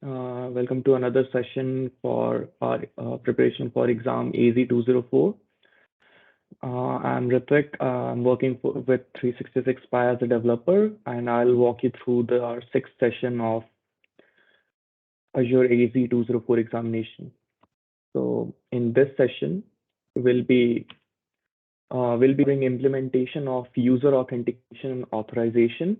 Welcome to another session for our preparation for exam AZ-204. I'm Ritwick. I'm working with 366 Pi as a developer, and I'll walk you through our sixth session of Azure AZ-204 examination. So in this session, we'll be doing implementation of user authentication and authorization.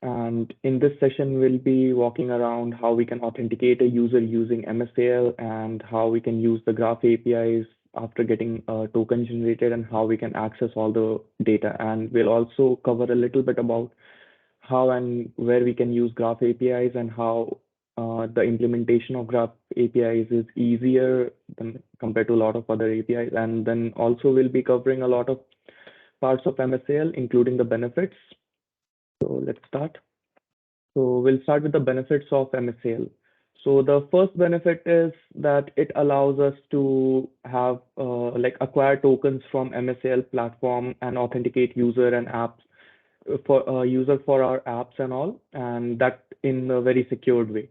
And in this session, we'll be walking around how we can authenticate a user using MSAL and how we can use the Graph APIs after getting a token generated and how we can access all the data. And we'll also cover a little bit about how and where we can use Graph APIs and how the implementation of Graph APIs is easier than compared to a lot of other APIs. And then also we'll be covering a lot of parts of MSAL, including the benefits. So let's start. So we'll start with the benefits of MSAL. So the first benefit is that it allows us to have acquire tokens from MSAL platform and authenticate user and apps for our apps and all, and that in a very secured way.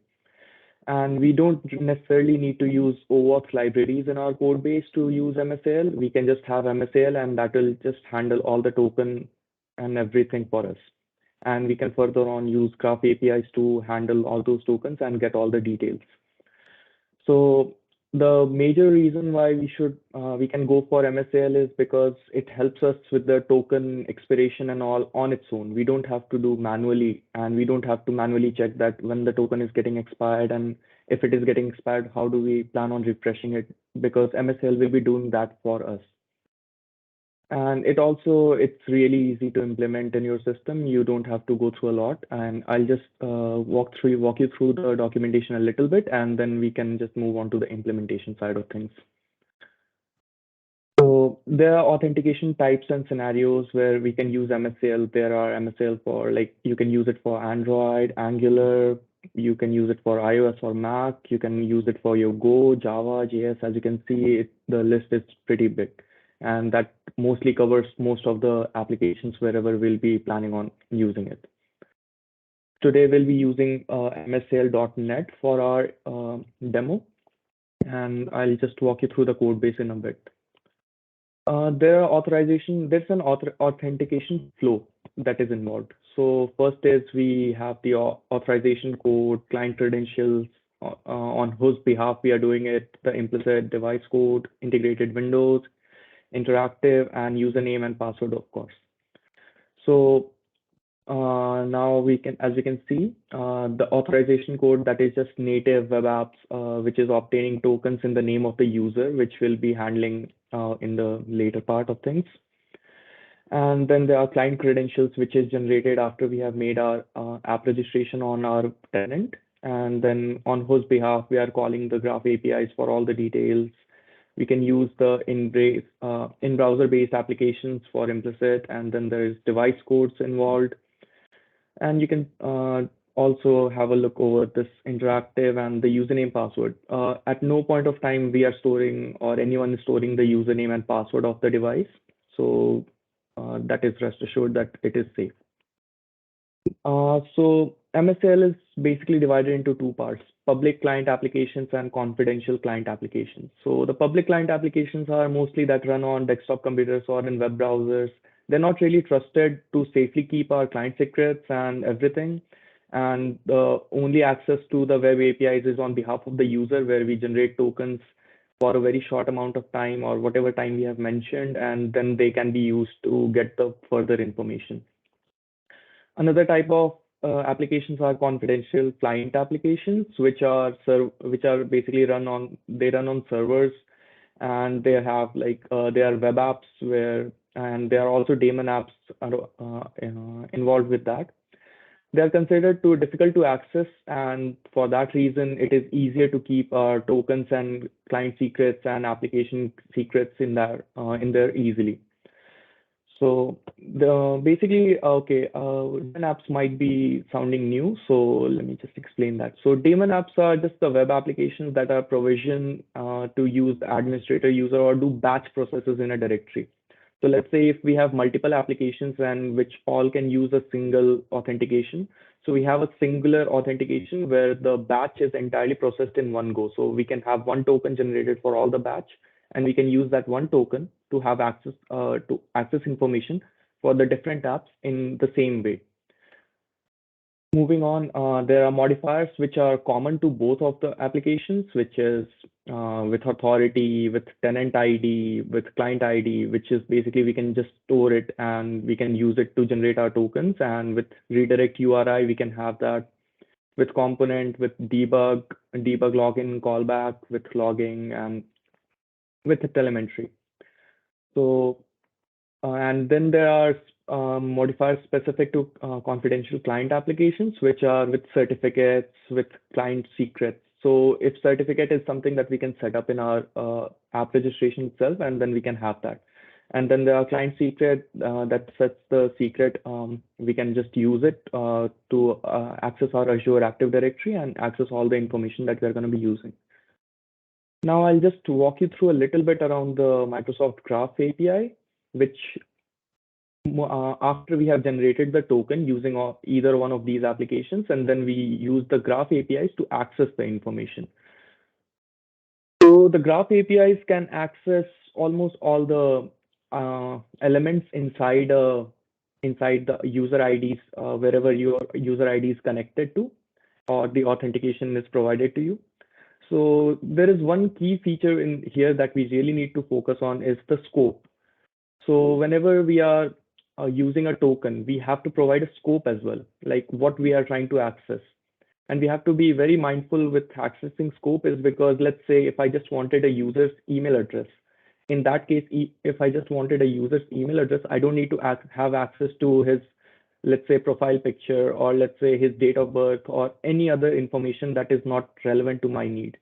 And we don't necessarily need to use OAuth libraries in our code base to use MSAL. We can just have MSAL and that will just handle all the token and everything for us. And we can further on use Graph APIs to handle all those tokens and get all the details. So the major reason why we can go for MSAL is because it helps us with the token expiration and all on its own. We don't have to do manually, and we don't have to manually check that when the token is getting expired, and if it is getting expired, how do we plan on refreshing it? Because MSAL will be doing that for us. And it's really easy to implement in your system. You don't have to go through a lot. And I'll just walk you through the documentation a little bit, and then we can just move on to the implementation side of things. So there are authentication types and scenarios where we can use MSAL. There are MSAL for you can use it for Android, Angular. You can use it for iOS or Mac. You can use it for your Go, Java, JS. As you can see, the list is pretty big. And that mostly covers most of the applications wherever we'll be planning on using it. Today, we'll be using MSAL.NET for our demo, and I'll just walk you through the code base in a bit. There's an authentication flow that is involved. So first is we have the authorization code, client credentials, on whose behalf we are doing it, the implicit device code, integrated windows, interactive, and username and password, of course. So now as we can see, the authorization code, that is just native web apps, which is obtaining tokens in the name of the user, which we'll be handling in the later part of things. And then there are client credentials, which is generated after we have made our app registration on our tenant. And then on whose behalf we are calling the Graph APIs for all the details. We can use the in-browser-based applications for implicit, and then there is device codes involved. And you can also have a look over this interactive and the username password. At no point of time we are storing or anyone is storing the username and password of the device. So that is rest assured that it is safe. So MSAL is basically divided into two parts: public client applications and confidential client applications. So the public client applications are mostly that run on desktop computers or in web browsers. They're not really trusted to safely keep our client secrets and everything. And the only access to the web APIs is on behalf of the user, where we generate tokens for a very short amount of time or whatever time we have mentioned, and then they can be used to get the further information. Another type of applications are confidential client applications, which are basically run on servers, and they have they are web apps and there are also daemon apps involved with that. They are considered too difficult to access, and for that reason, it is easier to keep our tokens and client secrets and application secrets in there easily. So daemon apps might be sounding new, so let me just explain that. So daemon apps are just the web applications that are provisioned to use the administrator user or do batch processes in a directory. So let's say if we have multiple applications and which all can use a single authentication. So we have a singular authentication where the batch is entirely processed in one go. So we can have one token generated for all the batch, and we can use that one token to have access to access information for the different apps in the same way. Moving on, there are modifiers which are common to both of the applications, which is with authority, with tenant ID, with client ID, which is basically we can just store it and we can use it to generate our tokens. And with redirect URI, we can have that with component, with debug login, callback, with logging, and with telemetry. So and then there are modifiers specific to confidential client applications, which are with certificates, with client secrets. So if certificate is something that we can set up in our app registration itself, and then we can have that. And then there are client secret that sets the secret. We can just use it to access our Azure Active Directory and access all the information that we're going to be using. Now I'll just walk you through a little bit around the Microsoft Graph API, which after we have generated the token using either one of these applications, and then we use the Graph APIs to access the information. So the Graph APIs can access almost all the elements inside the user IDs, wherever your user ID is connected to, or the authentication is provided to you. So there is one key feature in here that we really need to focus on is the scope. So whenever we are using a token, we have to provide a scope as well, like what we are trying to access. And we have to be very mindful with accessing scope is because let's say if I just wanted a user's email address, in that case, if I just wanted a user's email address, I don't need to have access to his, let's say, profile picture, or let's say his date of birth, or any other information that is not relevant to my need.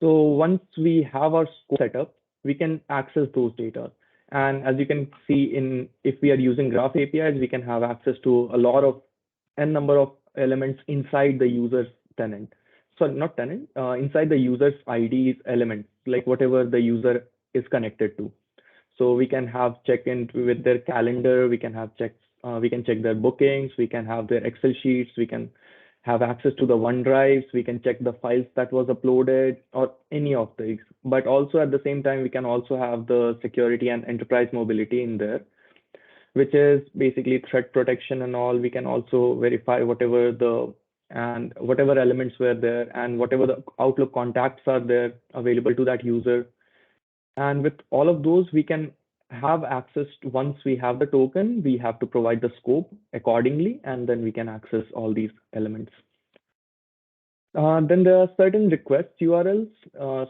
So once we have our scope set up, we can access those data. And as you can see if we are using Graph APIs, we can have access to a lot of n number of elements inside the user's tenant. Sorry, not tenant, inside the user's ID's elements, like whatever the user is connected to. So we can have check-in with their calendar, we can have checks, we can check their bookings, we can have their Excel sheets, we can have access to the OneDrives, we can check the files that was uploaded, or any of these. But also at the same time, we can also have the security and enterprise mobility in there, which is basically threat protection and all. We can also verify whatever elements were there and whatever the Outlook contacts are there available to that user. And with all of those, we can have access to, once we have the token, we have to provide the scope accordingly, and then we can access all these elements. Then there are certain request URLs.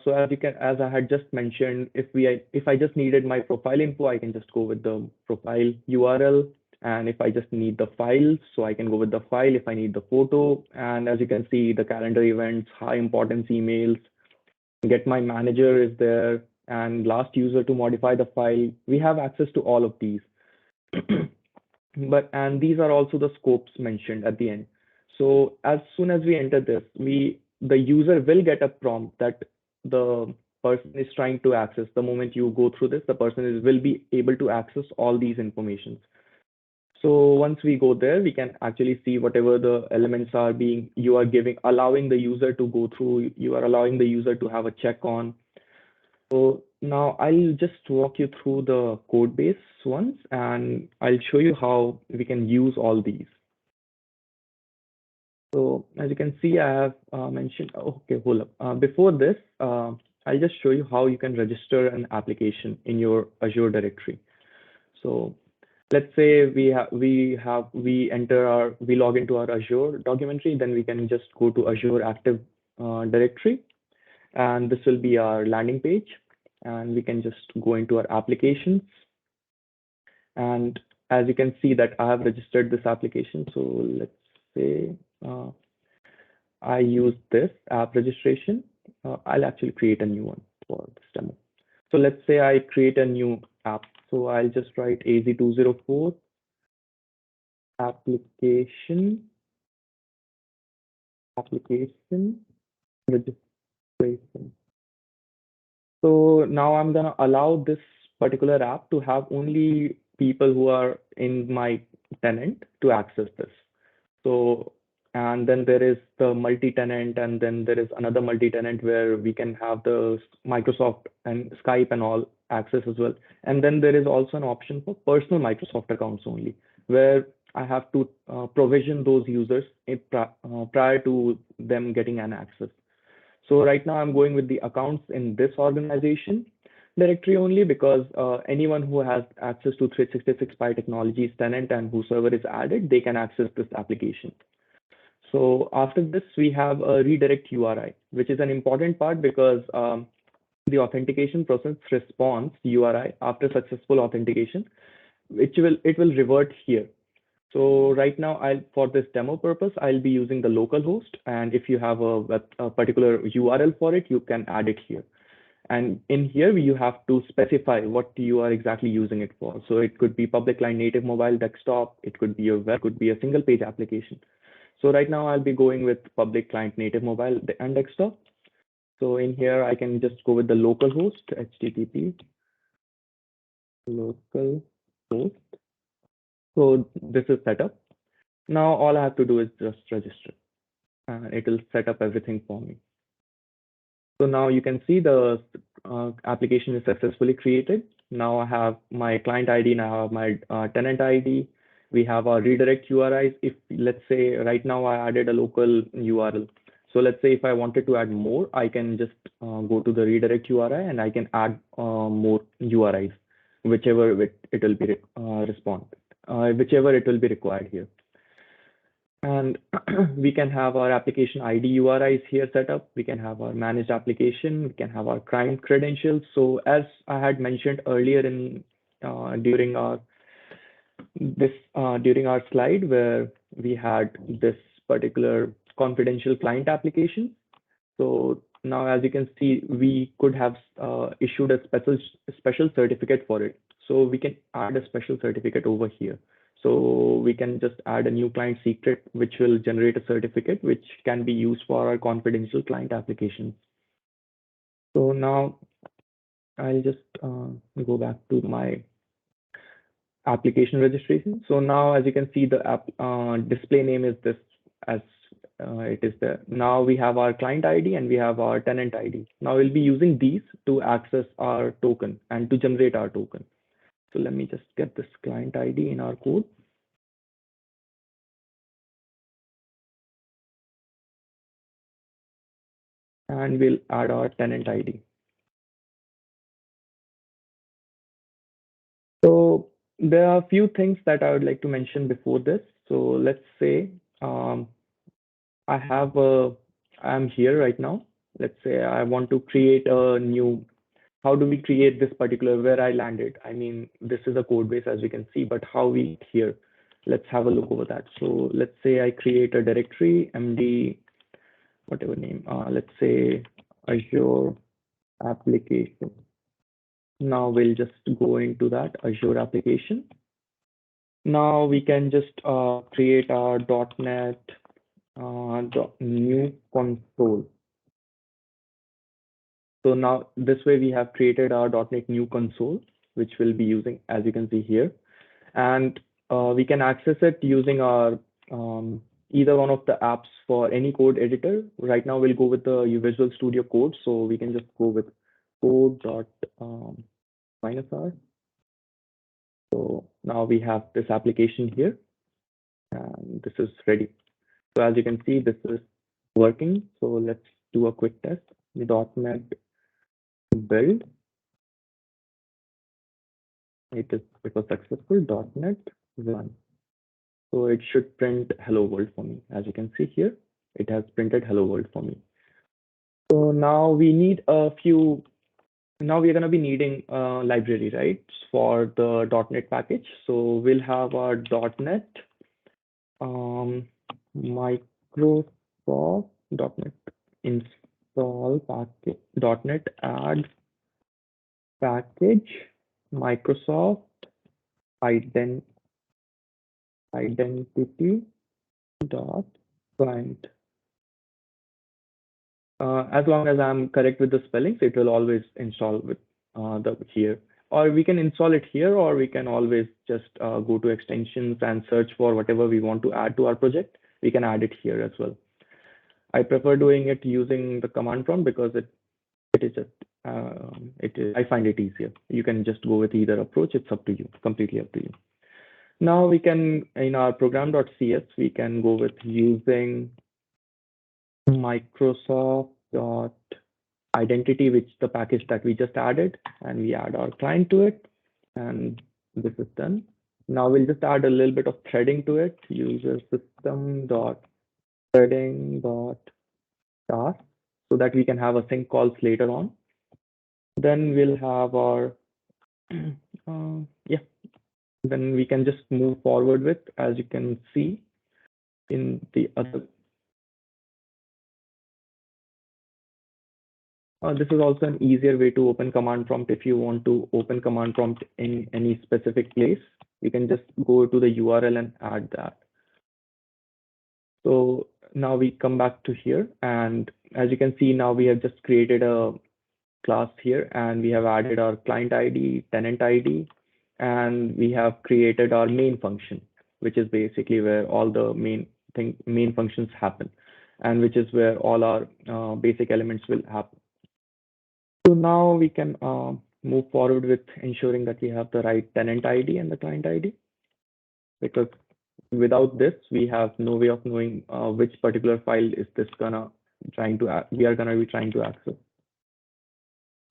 So as I had just mentioned, if I just needed my profile info, I can just go with the profile URL. And if I just need the files, so I can go with the file. If I need the photo, and as you can see, the calendar events, high importance emails, get my manager is there, and last user to modify the file. We have access to all of these. And these are also the scopes mentioned at the end. So as soon as we enter this, the user will get a prompt that the person is trying to access. The moment you go through this, the person will be able to access all these informations. So once we go there, we can actually see whatever the elements are you are allowing the user to go through, you are allowing the user to have a check on. So now I'll just walk you through the code base once, and I'll show you how we can use all these. So as you can see, I have mentioned, okay, hold up. Before this, I'll just show you how you can register an application in your Azure directory. So let's say we log into our Azure documentary, then we can just go to Azure Active Directory, and this will be our landing page, and we can just go into our applications. And as you can see that I have registered this application. So let's say I use this app registration. I'll actually create a new one for this demo. So let's say I create a new app. So I'll just write AZ-204 application registration. So now I'm gonna allow this particular app to have only people who are in my tenant to access this. So, and then there is the multi-tenant, and then there is another multi-tenant where we can have the Microsoft and Skype and all access as well. And then there is also an option for personal Microsoft accounts only, where I have to provision those users prior to them getting an access. So right now I'm going with the accounts in this organization directory only, because anyone who has access to 366 Pi Technologies tenant and whose server is added, they can access this application. So after this, we have a redirect URI, which is an important part, because the authentication process responds URI after successful authentication, it will revert here. So right now, for this demo purpose, I'll be using the local host. And if you have a particular URL for it, you can add it here. And in here, you have to specify what you are exactly using it for. So it could be public client native mobile desktop. It could be a web, could be a single page application. So right now I'll be going with public client native mobile and desktop. So in here, I can just go with the local host, HTTP local host. So this is set up. Now all I have to do is just register, and it will set up everything for me. So now you can see the application is successfully created. Now I have my client ID, now I have my tenant ID. We have our redirect URIs. If let's say right now I added a local URL. So let's say if I wanted to add more, I can just go to the redirect URI and I can add more URIs, whichever it will be whichever it will be required here. And we can have our application ID URIs here set up. We can have our managed application. We can have our client credentials. So as I had mentioned earlier during our slide where we had this particular confidential client application. So now, as you can see, we could have issued a special certificate for it. So we can add a special certificate over here. So we can just add a new client secret, which will generate a certificate, which can be used for our confidential client applications. So now I'll just go back to my application registration. So now, as you can see, the app display name is this, as it is there. Now we have our client ID and we have our tenant ID. Now we'll be using these to access our token and to generate our token. So let me just get this client ID in our code. And we'll add our tenant ID. So there are a few things that I would like to mention before this. So let's say I'm here right now. Let's say I want to create a new, how do we create this particular where I landed? I mean, this is a code base, as you can see, but how we here? Let's have a look over that. So let's say I create a directory, MD, whatever name, let's say Azure application. Now we'll just go into that Azure application. Now we can just create our .NET new console. So now this way we have created our .NET new console, which we'll be using, as you can see here. And we can access it using our either one of the apps for any code editor. Right now we'll go with the Visual Studio Code. So we can just go with code.-r. So now we have this application here, and this is ready. So as you can see, this is working. So let's do a quick test. The .NET build. It was successful. .NET run. So it should print hello world for me. As you can see here, it has printed hello world for me. So now we need a few. Now we're going to be needing a library, right, for the .NET package. So we'll have our .NET Microsoft .NET install package .NET add package Microsoft identity client. As long as I'm correct with the spellings, it will always install with here. Or we can install it here, or we can always just go to extensions and search for whatever we want to add to our project. we can add it here as well. I prefer doing it using the command prompt because it is just I find it easier. You can just go with either approach. It's up to you, completely up to you. Now we can, in our program.cs, we can go with using Microsoft.identity, which the package that we just added, and we add our client to it, and this is done. Now we'll just add a little bit of threading to it. User system.threading.task, so that we can have async calls later on. Then we'll have our yeah. Then we can just move forward with, as you can see in the other. This is also an easier way to open command prompt. If you want to open command prompt in any specific place, you can just go to the URL and add that. So now we come back to here, and as you can see, now we have just created a class here, and we have added our client ID, tenant ID, and we have created our main function, which is basically where all the main functions happen, and which is where all our basic elements will happen. So now we can move forward with ensuring that we have the right tenant ID and the client ID, because without this, we have no way of knowing which particular file is this we are gonna be trying to access.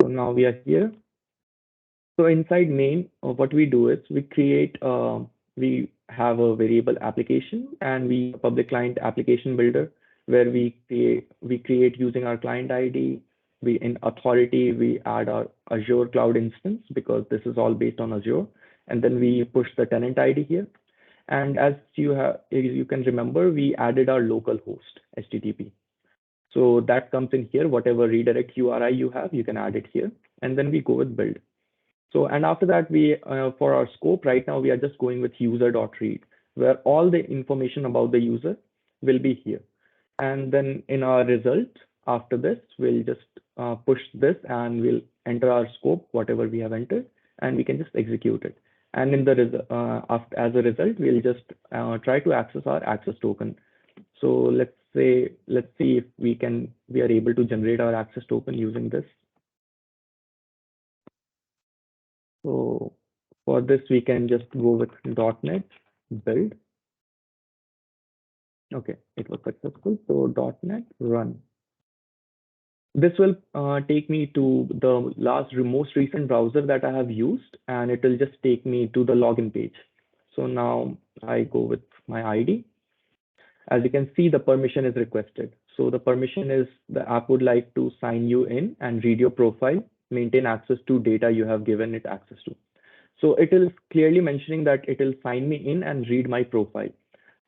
So now we are here. So inside main, what we do is we have a variable application, and we public client application builder, where we create using our client ID. In authority, we add our Azure cloud instance, because this is all based on Azure, and then we push the tenant ID here. And as you can remember, we added our local host HTTP. So that comes in here. Whatever redirect URI you have, you can add it here, and then we go with build. So, and after that, we for our scope right now, we are just going with user.read, where all the information about the user will be here. And then in our result, after this, we'll just push this, and we'll enter our scope, whatever we have entered, and we can just execute it. And in the as a result, we'll just try to access our access token. So let's see if we are able to generate our access token using this. So for this, we can just go with .NET build. Okay, it was successful. So .NET run. This will take me to the most recent browser that I have used, and it will just take me to the login page. So now I go with my ID. As you can see, the permission is requested. So the permission is the app would like to sign you in and read your profile, maintain access to data you have given it access to. So it is clearly mentioning that it will sign me in and read my profile.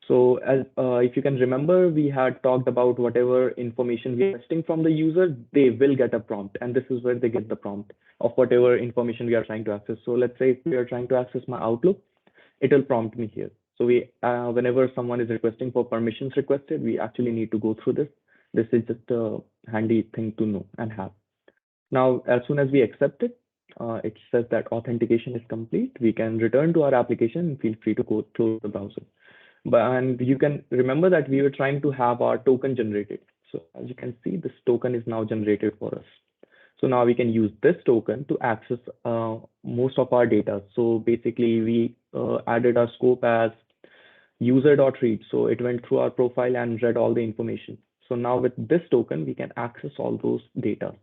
So as if you can remember, we had talked about whatever information we are requesting from the user, they will get a prompt, and this is where they get the prompt of whatever information we are trying to access. So let's say if we are trying to access my Outlook, it will prompt me here. So whenever someone is requesting for permissions requested, we actually need to go through this. This is just a handy thing to know and have. Now, as soon as we accept it, it says that authentication is complete. We can return to our application and feel free to close the browser. And you can remember that we were trying to have our token generated. So as you can see, this token is now generated for us. So now we can use this token to access most of our data. So basically, we added our scope as user.read. So it went through our profile and read all the information. So now with this token, we can access all those data.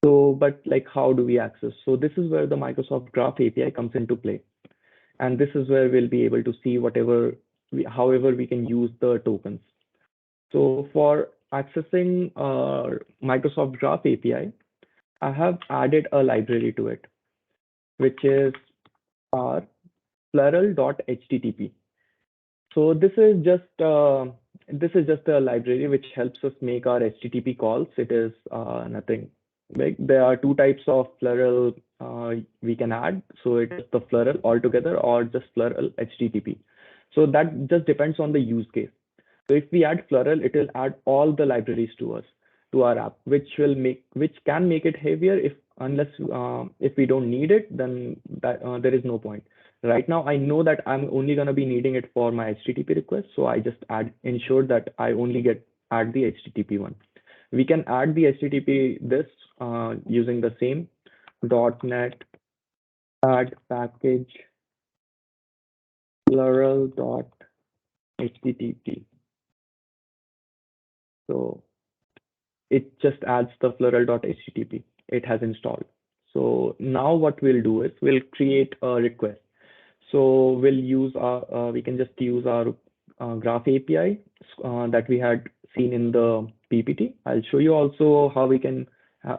So, but like, how do we access? So this is where the Microsoft Graph API comes into play. And this is where we'll be able to see however we can use the tokens. So for accessing Microsoft Graph API, I have added a library to it, which is our plural.http. So this is just a library which helps us make our HTTP calls. It is nothing big. There are two types of plural we can add. So it is the plural altogether or just plural HTTP. So that just depends on the use case. So if we add plural, it will add all the libraries to our app, which can make it heavier if we don't need it, then there is no point. Right now, I know that I'm only going to be needing it for my HTTP request. So I just ensure that I only add the HTTP one. We can add the HTTP this using the same .NET add package plural dot HTTP. So it just adds the plural.htp. It has installed. So now what we'll do is we'll create a request. So we'll use we can just use our Graph API that we had seen in the PPT. I'll show you also how we can,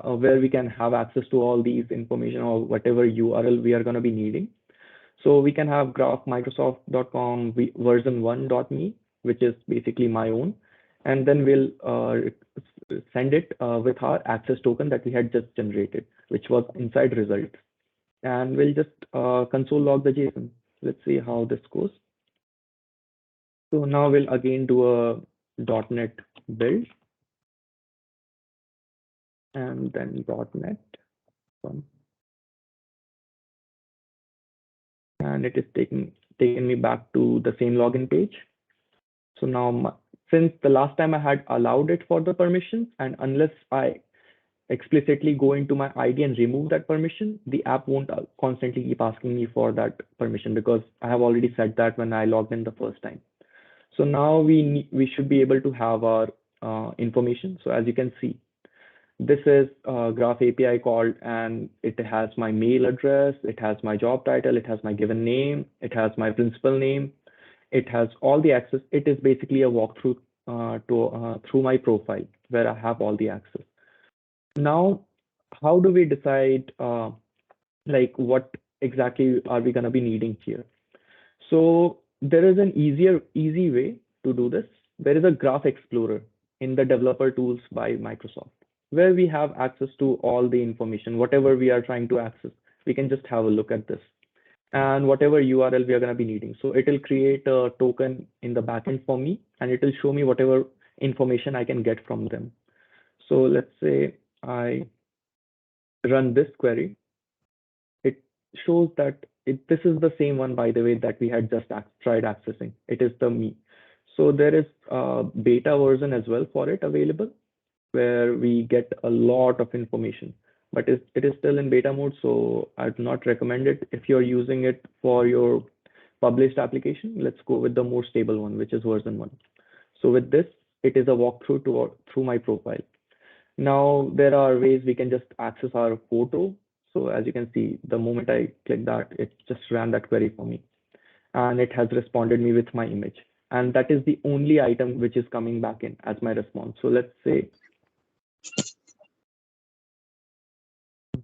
where we can have access to all these information or whatever URL we are going to be needing. So we can have graph microsoft.com version 1.me, which is basically my own. And then we'll send it with our access token that we had just generated, which was inside results. And we'll just console log the JSON. Let's see how this goes. So now we'll again do a .NET build and then .NET. And it is taking me back to the same login page. So now, since the last time I had allowed it for the permissions, and unless I explicitly go into my ID and remove that permission, the app won't constantly keep asking me for that permission because I have already said that when I logged in the first time. So now we should be able to have our information. So as you can see, this is a Graph API called, and it has my mail address, it has my job title, it has my given name, it has my principal name, it has all the access. It is basically a walkthrough through my profile where I have all the access. Now, how do we decide like what exactly are we going to be needing here? So there is an easy way to do this. There is a Graph Explorer in the developer tools by Microsoft, where we have access to all the information, whatever we are trying to access. We can just have a look at this and whatever URL we are going to be needing. So it will create a token in the backend for me, and it will show me whatever information I can get from them. So let's say I run this query. It shows that this is the same one, by the way, that we had just tried accessing. It is the me. So there is a beta version as well for it available, where we get a lot of information, but it is still in beta mode. So I do not recommend it. If you're using it for your published application, let's go with the more stable one, which is version 1. So with this, it is a walkthrough through my profile. Now there are ways we can just access our photo. So as you can see, the moment I click that, it just ran that query for me, and it has responded me with my image. And that is the only item which is coming back in as my response. So let's say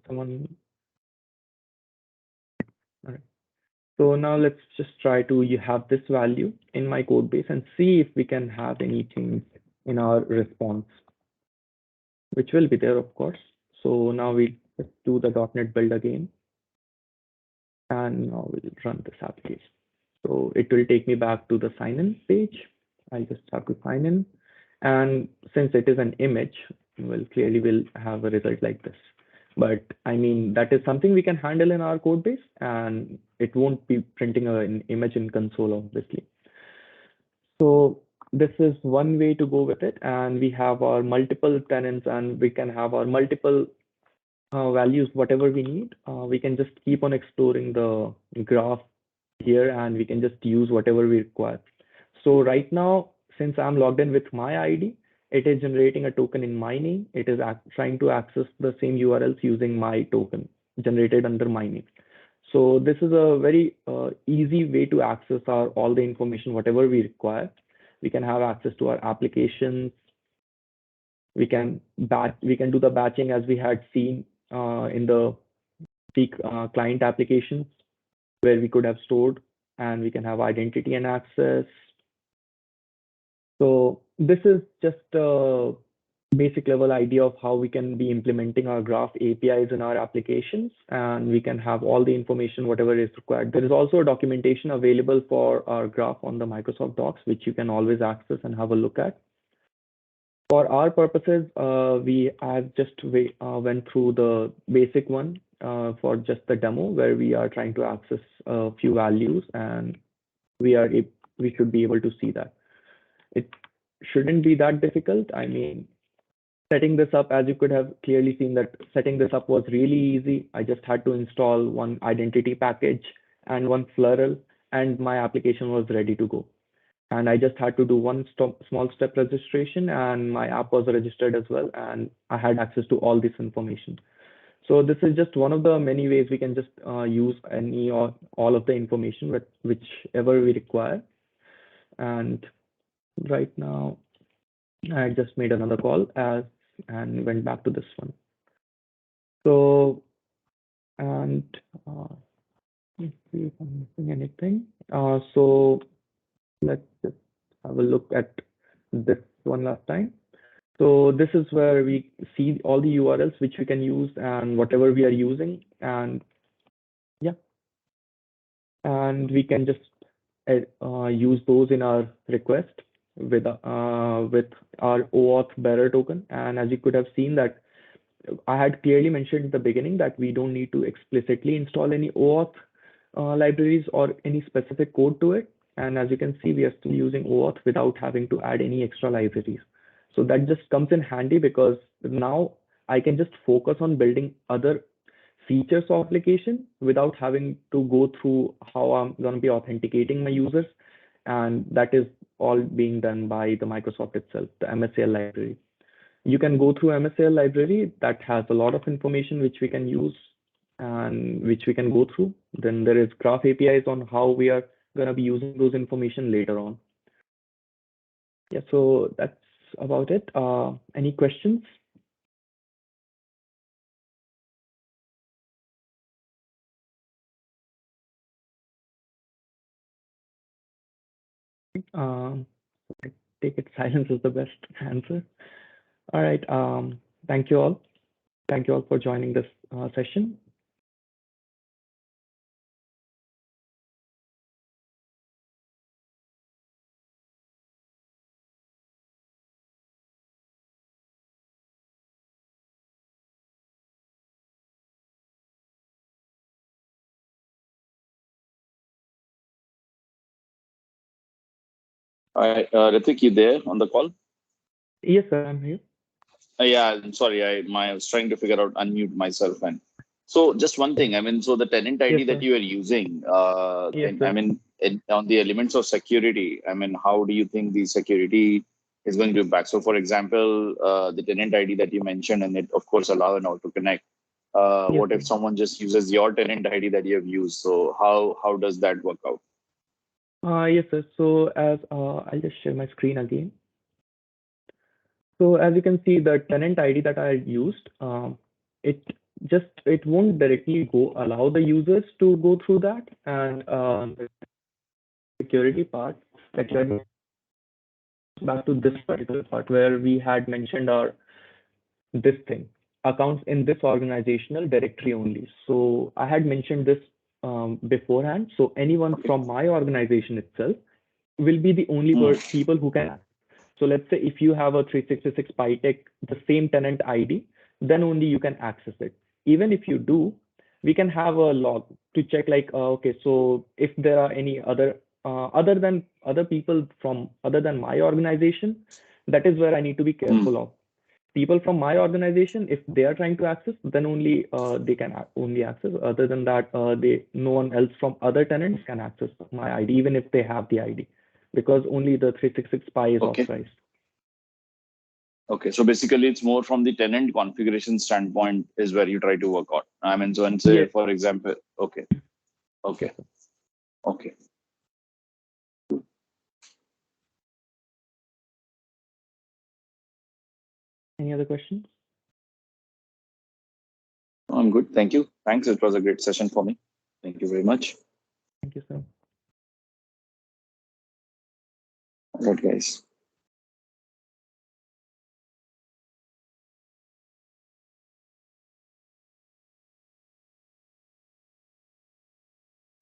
someone. All right. So now let's just try to have this value in my code base and see if we can have anything in our response, which will be there, of course. So now we just do the .NET build again, and now we'll run this application. So it will take me back to the sign in page. I'll just have to sign in. And since it is an image, well, clearly we'll have a result like this. But I mean, that is something we can handle in our code base, and it won't be printing an image in console, obviously. So this is one way to go with it. And we have our multiple tenants, and we can have our multiple values, whatever we need. We can just keep on exploring the graph here, and we can just use whatever we require. So right now, since I'm logged in with my ID, it is generating a token in my name. It is trying to access the same URLs using my token generated under my name. So this is a very easy way to access all the information, whatever we require. We can have access to our applications. We can do the batching as we had seen in the client applications, where we could have stored, and we can have identity and access. So this is just a basic level idea of how we can be implementing our Graph APIs in our applications, and we can have all the information, whatever is required. There is also a documentation available for our Graph on the Microsoft Docs, which you can always access and have a look at. For our purposes, I have just went through the basic one, for just the demo where we are trying to access a few values, and we should be able to see that. It shouldn't be that difficult. I mean, setting this up, as you could have clearly seen, that setting this up was really easy. I just had to install one identity package and one Flurl, and my application was ready to go. And I just had to do one small step registration, and my app was registered as well, and I had access to all this information. So this is just one of the many ways we can just use any or all of the information with whichever we require. And right now, I just made another call and went back to this one. So, and let's see if I'm missing anything. So let's just have a look at this one last time. So this is where we see all the URLs which we can use and whatever we are using, and yeah, and we can just use those in our request with our OAuth bearer token. And as you could have seen that I had clearly mentioned at the beginning that we don't need to explicitly install any OAuth libraries or any specific code to it. And as you can see, we are still using OAuth without having to add any extra libraries. So that just comes in handy because now I can just focus on building other features of application without having to go through how I'm going to be authenticating my users. And that is all being done by the Microsoft itself, the MSAL library. You can go through MSAL library that has a lot of information which we can use and which we can go through. Then there is graph APIs on how we are going to be using those information later on. Yeah, so that's about it. Any questions? Um, I take it silence is the best answer. All right. Thank you all. Thank you all for joining this session. Ritwick, you there on the call? Yes, sir, I'm here. Yeah, I'm sorry. I was trying to figure out unmute myself. And so just one thing. I mean, so the tenant ID Yes, that sir. you are using, Yes, sir. on the elements of security, I mean, how do you think the security is going to impact? So, for example, the tenant ID that you mentioned, and it of course allow an auto connect. Yes, What sir. if someone just uses your tenant ID that you have used? So how does that work out? Yes, sir. So as I'll just share my screen again. So as you can see, the tenant ID that I used, it it won't directly allow the users to go through that, and the security part that you had back to this particular part where we had mentioned our this thing accounts in this organizational directory only. So I had mentioned this beforehand. So anyone from my organization itself will be the only Hmm. people who can. So let's say if you have a 366 PyTech, the same tenant ID, then only you can access it. Even if you do, we can have a log to check like, okay, so if there are any other people from other than my organization, that is where I need to be careful of. People from my organization, if they are trying to access, then only they can only access. Other than that, no one else from other tenants can access my ID, even if they have the ID, because only the 366 Pi is Okay. authorized. Okay, so basically it's more from the tenant configuration standpoint is where you try to work out. I mean, so and say, Yes. for example, okay, Yes, okay, sir. okay. Any other questions? I'm good. Thank you. Thanks. It was a great session for me. Thank you very much. Thank you, sir. All right, guys.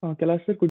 Kailash sir, could